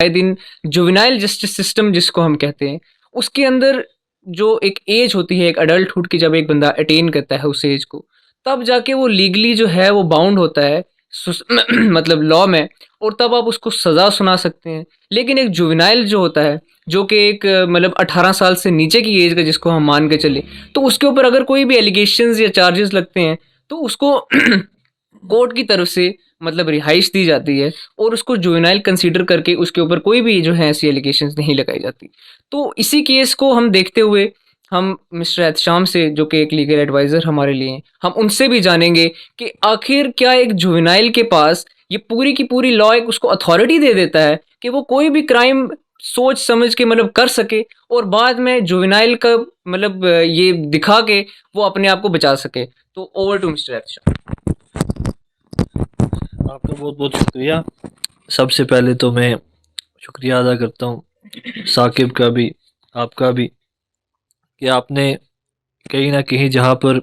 आए दिन juvenile justice system जिसको हम कहते हैं, उसके अंदर जो एक एज होती है, एक अडल्टहुड की जब एक बंदा अटेन करता है उस एज को, तब जाके वो लीगली जो है वो बाउंड होता है मतलब लॉ में, और तब आप उसको सज़ा सुना सकते हैं। लेकिन एक जुवेनाइल जो होता है, जो कि एक मतलब 18 साल से नीचे की एज का जिसको हम मान के चले, तो उसके ऊपर अगर कोई भी एलिगेशंस या चार्जेस लगते हैं, तो उसको कोर्ट की तरफ से मतलब रिहाइश दी जाती है, और उसको जुवेनाइल कंसीडर करके उसके ऊपर कोई भी जो है ऐसी एलिगेशंस नहीं लगाई जाती। तो इसी केस को हम देखते हुए हम मिस्टर एहतशाम से, जो कि एक लीगल एडवाइज़र हमारे लिए हैं, हम उनसे भी जानेंगे कि आखिर क्या एक जुवेनाइल के पास ये पूरी की पूरी लॉ एक उसको अथॉरिटी दे देता है कि वो कोई भी क्राइम सोच समझ के मतलब कर सके, और बाद में जुवेनाइल का मतलब ये दिखा के वो अपने आप को बचा सके। तो ओवर टू मिस्टर एहतशाम। आपका बहुत बहुत शुक्रिया। सबसे पहले तो मैं शुक्रिया अदा करता हूँ साकिब का भी, आपका भी, कि आपने कहीं ना कहीं जहाँ पर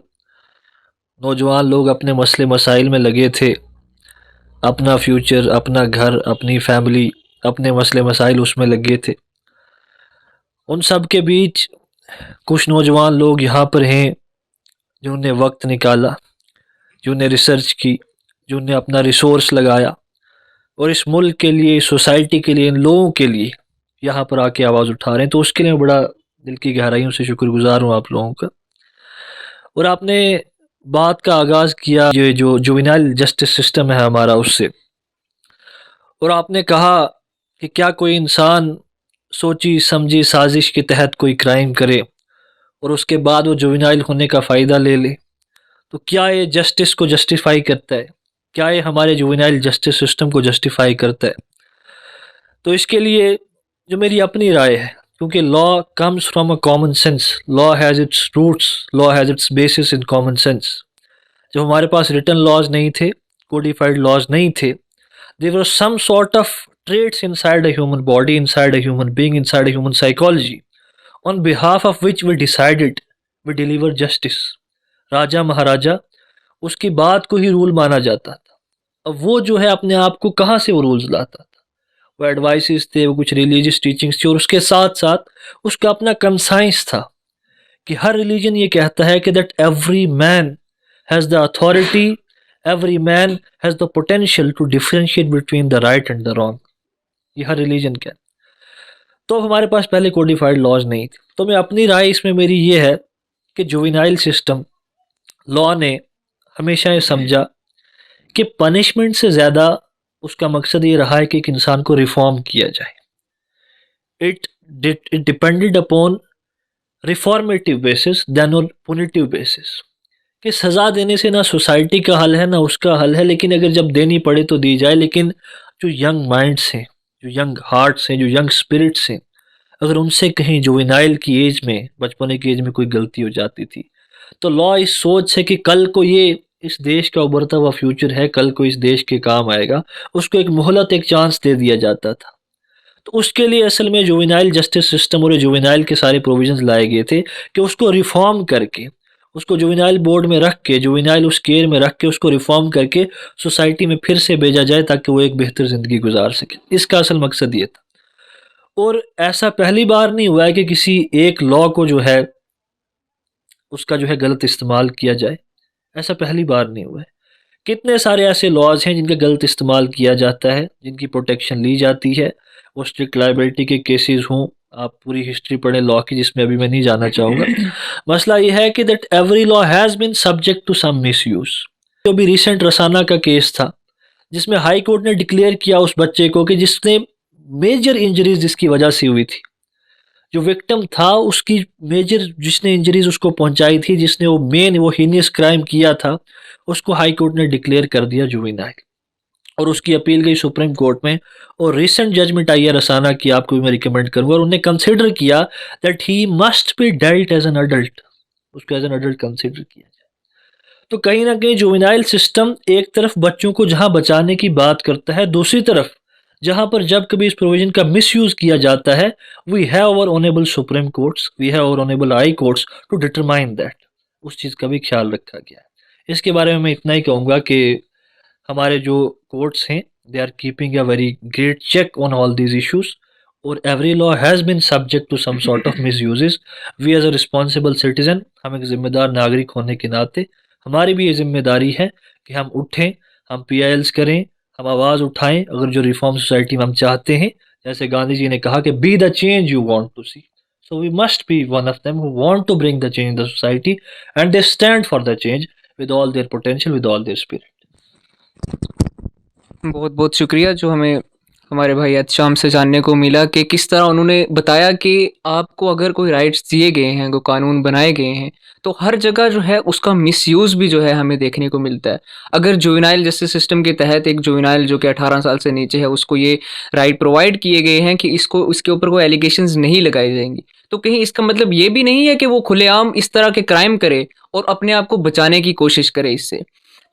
नौजवान लोग अपने मसले मसाइल में लगे थे, अपना फ्यूचर, अपना घर, अपनी फैमिली, अपने मसले मसाइल उसमें लगे थे, उन सब के बीच कुछ नौजवान लोग यहाँ पर हैं जिन्होंने वक्त निकाला, जिन्होंने रिसर्च की, जिन्होंने अपना रिसोर्स लगाया और इस मुल्क के लिए, इस सोसाइटी के लिए, इन लोगों के लिए यहाँ पर आके आवाज़ उठा रहे हैं। तो उसके लिए मैं बड़ा दिल की गहराइयों से शुक्रगुजार हूँ आप लोगों का। और आपने बात का आगाज़ किया ये जो जुवेनाइल जस्टिस सिस्टम है हमारा उससे, और आपने कहा कि क्या कोई इंसान सोची समझी साजिश के तहत कोई क्राइम करे और उसके बाद वो जुवेनाइल होने का फ़ायदा ले ले, तो क्या ये जस्टिस को जस्टिफाई करता है? क्या ये हमारे जुवेनाइल जस्टिस सिस्टम को जस्टिफाई करता है? तो इसके लिए जो मेरी अपनी राय है, क्योंकि law comes from a common sense, law has its roots, law has its basis in common sense. जब हमारे पास रिटन लॉज नहीं थे, कोडिफाइड लॉज नहीं थे, there were some sort of traits inside a human body, inside a human being, inside a human psychology, on behalf of which we decided we deliver justice. राजा महाराजा, उसकी बात को ही rule माना जाता था। अब वो जो है अपने आप को कहाँ से वो रूल्स लाता था? वो एडवाइसेस थे, वो कुछ रिलीजियस टीचिंग्स थी, और उसके साथ साथ उसका अपना कंसाइंस था कि हर रिलीजन ये कहता है कि that every man has the authority, every man has the potential to differentiate between the right and the wrong. ये हर रिलीजन का है। तो हमारे पास पहले कोडिफाइड लॉज नहीं थे। तो मैं अपनी राय इसमें मेरी ये है कि जुवेनाइल सिस्टम लॉ ने हमेशा ये समझा कि पनिशमेंट से ज़्यादा उसका मकसद ये रहा है कि एक इंसान को रिफॉर्म किया जाए। It it depended upon reformative basis then on punitive basis, कि सज़ा देने से ना सोसाइटी का हल है ना उसका हल है, लेकिन अगर जब देनी पड़े तो दी जाए। लेकिन जो यंग माइंड्स हैं, जो यंग हार्ट्स हैं, जो यंग स्पिरिट्स हैं, अगर उनसे कहीं जुवेनाइल की एज में, बचपने की एज में कोई गलती हो जाती थी, तो लॉ इस सोच है कि कल को ये इस देश का उभरता हुआ फ्यूचर है, कल को इस देश के काम आएगा, उसको एक मोहलत, एक चांस दे दिया जाता था। तो उसके लिए असल में जुवेनाइल जस्टिस सिस्टम और जुवेनाइल के सारे प्रोविजंस लाए गए थे कि उसको रिफॉर्म करके, उसको जुवेनाइल बोर्ड में रख के, जुवेनाइल उस केयर में रख के, उसको रिफॉर्म करके सोसाइटी में फिर से भेजा जाए ताकि वो एक बेहतर ज़िंदगी गुजार सके। इसका असल मकसद ये था। और ऐसा पहली बार नहीं हुआ है कि किसी एक लॉ को जो है उसका जो है गलत इस्तेमाल किया जाए। ऐसा पहली बार नहीं हुआ है। कितने सारे ऐसे लॉज हैं जिनका गलत इस्तेमाल किया जाता है, जिनकी प्रोटेक्शन ली जाती है, वो स्ट्रिक्ट लाइबिलिटी के केसेस हों, आप पूरी हिस्ट्री पढ़ें लॉ की, जिसमें अभी मैं नहीं जाना चाहूँगा। मसला ये है कि that every law has been subject to some misuse. जो भी रिसेंट रसाना का केस था, जिसमें हाई कोर्ट ने डिक्लेयर किया उस बच्चे को कि जिसने मेजर इंजरीज जिसकी वजह से हुई थी, जो विक्टिम था उसकी मेजर जिसने इंजरीज उसको पहुंचाई थी, जिसने वो मेन वो हीनियस क्राइम किया था, उसको हाई कोर्ट ने डिक्लेयर कर दिया जुवेनाइल, और उसकी अपील गई सुप्रीम कोर्ट में। और रिसेंट जजमेंट आई है रसाना की, आपको भी मैं रिकमेंड करूंगा, और उन्हें कंसिडर किया that he must be dealt as an adult, उसको एज एन अडल्ट कंसिडर किया जाए। तो कहीं ना कहीं जुवेनाइल सिस्टम एक तरफ बच्चों को जहां बचाने की बात करता है, दूसरी तरफ जहां पर जब कभी इस प्रोविजन का मिसयूज किया जाता है, we have our honourable supreme courts, we have our honourable high courts to determine that. उस चीज़ का भी ख्याल रखा गया है। इसके बारे में मैं इतना ही कहूँगा कि हमारे जो कोर्ट्स हैं they are keeping a very great check on all these issues, or every law has been subject to some sort of misuses. We as a responsible citizen, हम एक जिम्मेदार नागरिक होने के नाते हमारी भी ये जिम्मेदारी है कि हम उठें, हम पीआईएल्स करें, हम आवाज़ उठाएं अगर जो रिफॉर्म सोसाइटी में हम चाहते हैं। जैसे गांधी जी ने कहा कि be the change you want to see, so we must be one of them who want to bring the change in the society, and they stand for the change with all their potential, with all their spirit. बहुत बहुत शुक्रिया जो हमें हमारे भाई एहतशाम से जानने को मिला कि किस तरह उन्होंने बताया कि आपको अगर कोई राइट्स दिए गए हैं, को कानून बनाए गए हैं, तो हर जगह जो है उसका मिसयूज़ भी जो है हमें देखने को मिलता है। अगर जुवेनाइल जस्टिस सिस्टम के तहत एक जुवेनाइल जो कि 18 साल से नीचे है उसको ये राइट प्रोवाइड किए गए हैं कि इसको इसके ऊपर कोई एलिगेशंस नहीं लगाई जाएंगी, तो कहीं इसका मतलब ये भी नहीं है कि वो खुलेआम इस तरह के क्राइम करे और अपने आप को बचाने की कोशिश करे इससे।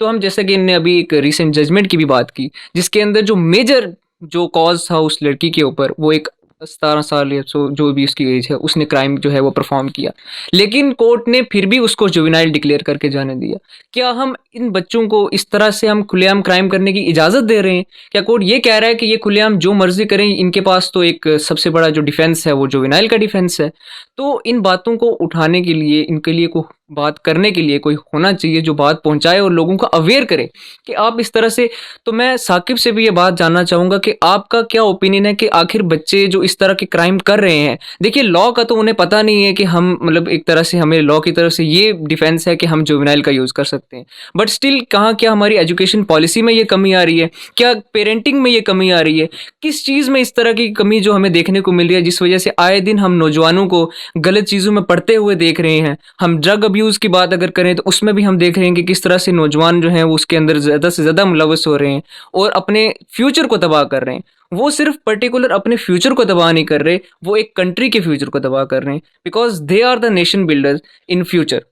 तो हम जैसे कि इनने अभी एक रिसेंट जजमेंट की भी बात की जिसके अंदर जो मेजर जो कॉज था उस लड़की के ऊपर वो एक 17 साल या जो भी उसकी एज है उसने क्राइम जो है वो परफॉर्म किया, लेकिन कोर्ट ने फिर भी उसको जुवेनाइल डिक्लेयर करके जाने दिया। क्या हम इन बच्चों को इस तरह से हम खुलेआम क्राइम करने की इजाज़त दे रहे हैं? क्या कोर्ट ये कह रहा है कि ये खुलेआम जो मर्जी करें, इनके पास तो एक सबसे बड़ा जो डिफेंस है वो जुवेनाइल का डिफेंस है? तो इन बातों को उठाने के लिए, इनके लिए को बात करने के लिए कोई होना चाहिए जो बात पहुंचाए और लोगों को अवेयर करे कि आप इस तरह से। तो मैं साकिब से भी ये बात जानना चाहूँगा कि आपका क्या ओपिनियन है कि आखिर बच्चे जो इस तरह के क्राइम कर रहे हैं, देखिए लॉ का तो उन्हें पता नहीं है कि हम मतलब एक तरह से हमें लॉ की तरफ से ये डिफेंस है कि हम जुवेनाइल का यूज़ कर सकते हैं, बट स्टिल कहाँ क्या हमारी एजुकेशन पॉलिसी में ये कमी आ रही है, क्या पेरेंटिंग में ये कमी आ रही है, किस चीज़ में इस तरह की कमी जो हमें देखने को मिल रही है जिस वजह से आए दिन हम नौजवानों को गलत चीज़ों में पढ़ते हुए देख रहे हैं। हम ड्रग अब्यूज़ की बात अगर करें तो उसमें भी हम देख रहे हैं कि किस तरह से नौजवान जो हैं वो उसके अंदर ज़्यादा से ज़्यादा मुलव्वस हो रहे हैं और अपने फ्यूचर को तबाह कर रहे हैं। वो सिर्फ पर्टिकुलर अपने फ्यूचर को तबाह नहीं कर रहे, वो एक कंट्री के फ्यूचर को तबाह कर रहे हैं, because they are the nation builders in future.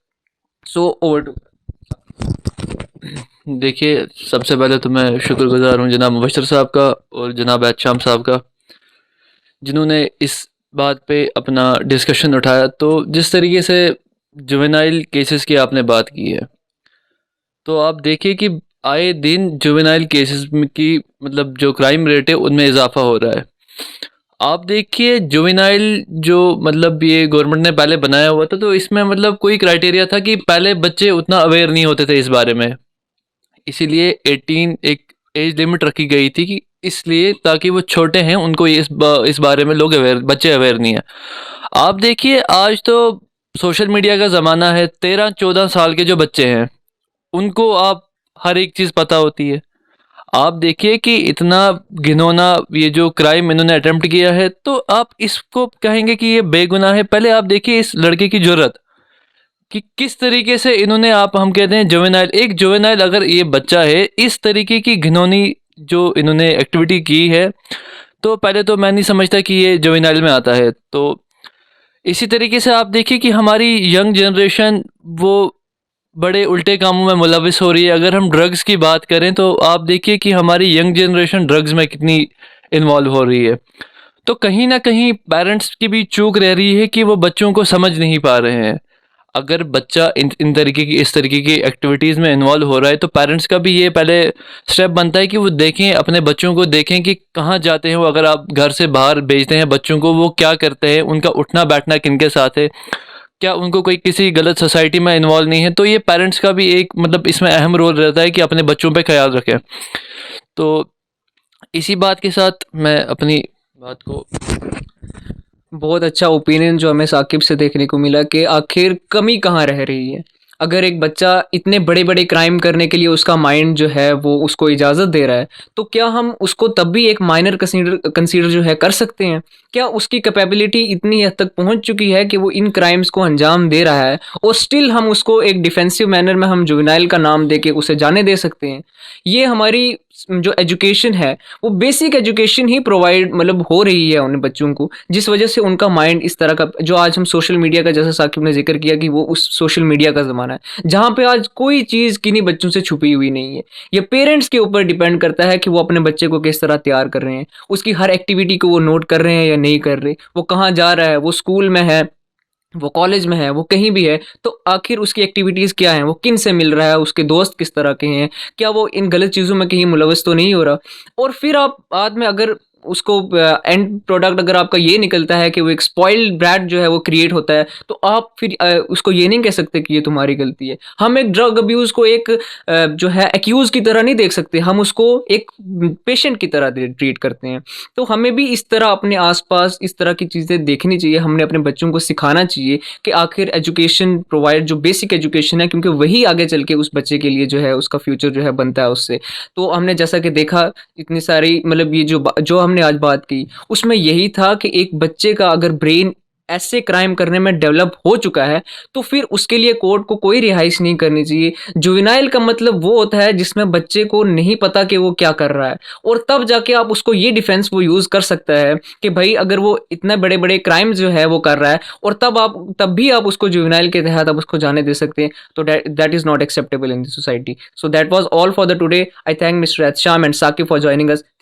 So over to. देखिए, सबसे पहले तो मैं शुक्रगुज़ार हूँ जनाब मुबशर साहब का और जनाब एहतशाम साहब का, जिन्होंने इस बात पे अपना डिस्कशन उठाया। तो जिस तरीके से जुवेनाइल केसेस की आपने बात की है, तो आप देखिए कि आए दिन जुवेनाइल केसेस की मतलब जो क्राइम रेट है उनमें इजाफा हो रहा है। आप देखिए जुवेनाइल जो मतलब ये गवर्नमेंट ने पहले बनाया हुआ था, तो इसमें मतलब कोई क्राइटेरिया था कि पहले बच्चे उतना अवेयर नहीं होते थे इस बारे में, इसीलिए 18 एक एज लिमिट रखी गई थी कि इसलिए ताकि वो छोटे हैं उनको इस बारे में लोग अवेयर, बच्चे अवेयर नहीं है। आप देखिए आज तो सोशल मीडिया का ज़माना है, 13-14 साल के जो बच्चे हैं उनको आप हर एक चीज़ पता होती है। आप देखिए कि इतना घिनौना ये जो क्राइम इन्होंने अटेम्प्ट किया है, तो आप इसको कहेंगे कि ये बेगुनाह है? पहले आप देखिए इस लड़के की जुर्रत कि किस तरीके से इन्होंने, आप हम कहते हैं जुवेनाइल, एक जुवेनाइल अगर ये बच्चा है, इस तरीके की घिनौनी जो इन्होंने एक्टिविटी की है, तो पहले तो मैं नहीं समझता कि ये जुवेनाइल में आता है। तो इसी तरीके से आप देखिए कि हमारी यंग जनरेशन वो बड़े उल्टे कामों में मुलविस हो रही है। अगर हम ड्रग्स की बात करें तो आप देखिए कि हमारी यंग जनरेशन ड्रग्स में कितनी इन्वॉल्व हो रही है। तो कहीं ना कहीं पेरेंट्स की भी चूक रह रही है कि वो बच्चों को समझ नहीं पा रहे हैं। अगर बच्चा इन तरीके की, इस तरीके की एक्टिविटीज़ में इन्वॉल्व हो रहा है, तो पेरेंट्स का भी ये पहले स्टेप बनता है कि वो देखें, अपने बच्चों को देखें कि कहाँ जाते हैं वो। अगर आप घर से बाहर भेजते हैं बच्चों को, वो क्या करते हैं, उनका उठना बैठना किनके साथ है, क्या उनको कोई किसी गलत सोसाइटी में इन्वॉल्व नहीं है। तो ये पेरेंट्स का भी एक मतलब इसमें अहम रोल रहता है कि अपने बच्चों पे ख्याल रखें। तो इसी बात के साथ मैं अपनी बात को, बहुत अच्छा ओपिनियन जो हमें साकिब से देखने को मिला कि आखिर कमी कहाँ रह रही है। अगर एक बच्चा इतने बड़े बड़े क्राइम करने के लिए उसका माइंड जो है वो उसको इजाज़त दे रहा है, तो क्या हम उसको तब भी एक माइनर कंसीडर जो है कर सकते हैं? क्या उसकी कैपेबिलिटी इतनी हद तक पहुंच चुकी है कि वो इन क्राइम्स को अंजाम दे रहा है और स्टिल हम उसको एक डिफेंसिव मैनर में हम जुवेनाइल का नाम दे के उसे जाने दे सकते हैं? ये हमारी जो एजुकेशन है वो बेसिक एजुकेशन ही प्रोवाइड मतलब हो रही है उन बच्चों को, जिस वजह से उनका माइंड इस तरह का, जो आज हम सोशल मीडिया का, जैसा साकिब ने जिक्र किया कि वो उस सोशल मीडिया का ज़माना है जहाँ पे आज कोई चीज़ किन्हीं बच्चों से छुपी हुई नहीं है। ये पेरेंट्स के ऊपर डिपेंड करता है कि वो अपने बच्चे को किस तरह तैयार कर रहे हैं, उसकी हर एक्टिविटी को वो नोट कर रहे हैं या नहीं कर रहे, वो कहाँ जा रहा है, वो स्कूल में है वो कॉलेज में है, वो कहीं भी है, तो आखिर उसकी एक्टिविटीज़ क्या हैं, वो किन से मिल रहा है, उसके दोस्त किस तरह के हैं, क्या वो इन गलत चीज़ों में कहीं मुलव्वस तो नहीं हो रहा। और फिर आप बाद में अगर उसको एंड प्रोडक्ट अगर आपका ये निकलता है कि वो एक स्पॉइल्ड ब्रैट जो है वो क्रिएट होता है, तो आप फिर उसको ये नहीं कह सकते कि ये तुम्हारी गलती है। हम एक ड्रग अब्यूज़ को एक जो है एक्यूज़ की तरह नहीं देख सकते, हम उसको एक पेशेंट की तरह ट्रीट करते हैं। तो हमें भी इस तरह अपने आसपास इस तरह की चीज़ें देखनी चाहिए, हमने अपने बच्चों को सिखाना चाहिए कि आखिर एजुकेशन प्रोवाइड जो बेसिक एजुकेशन है, क्योंकि वही आगे चल के उस बच्चे के लिए जो है उसका फ्यूचर जो है बनता है उससे। तो हमने जैसा कि देखा इतनी सारी मतलब ये जो हमने आज बात की, उसमें यही था कि एक बच्चे का अगर ब्रेन ऐसे क्राइम करने में डेवलप हो चुका है, तो फिर उसके लिए कोर्ट को कोई रिहाइश नहीं करनी चाहिए। जुवेनाइल का मतलब वो होता है जिसमें बच्चे को नहीं पता कि वो क्या कर रहा है, और तब जाके आप उसको ये डिफेंस वो यूज़ कर सकता है कि भाई अगर वो इतने बड़े-बड़े क्राइम्स जो है वो कर रहा है, और तब भी आप उसको जुवेनाइल के तहत आप उसको जाने दे सकते हैं, तो that is not acceptable in the society. So that was all for the today. I thank mister Ehtesham and Saqib for joining us.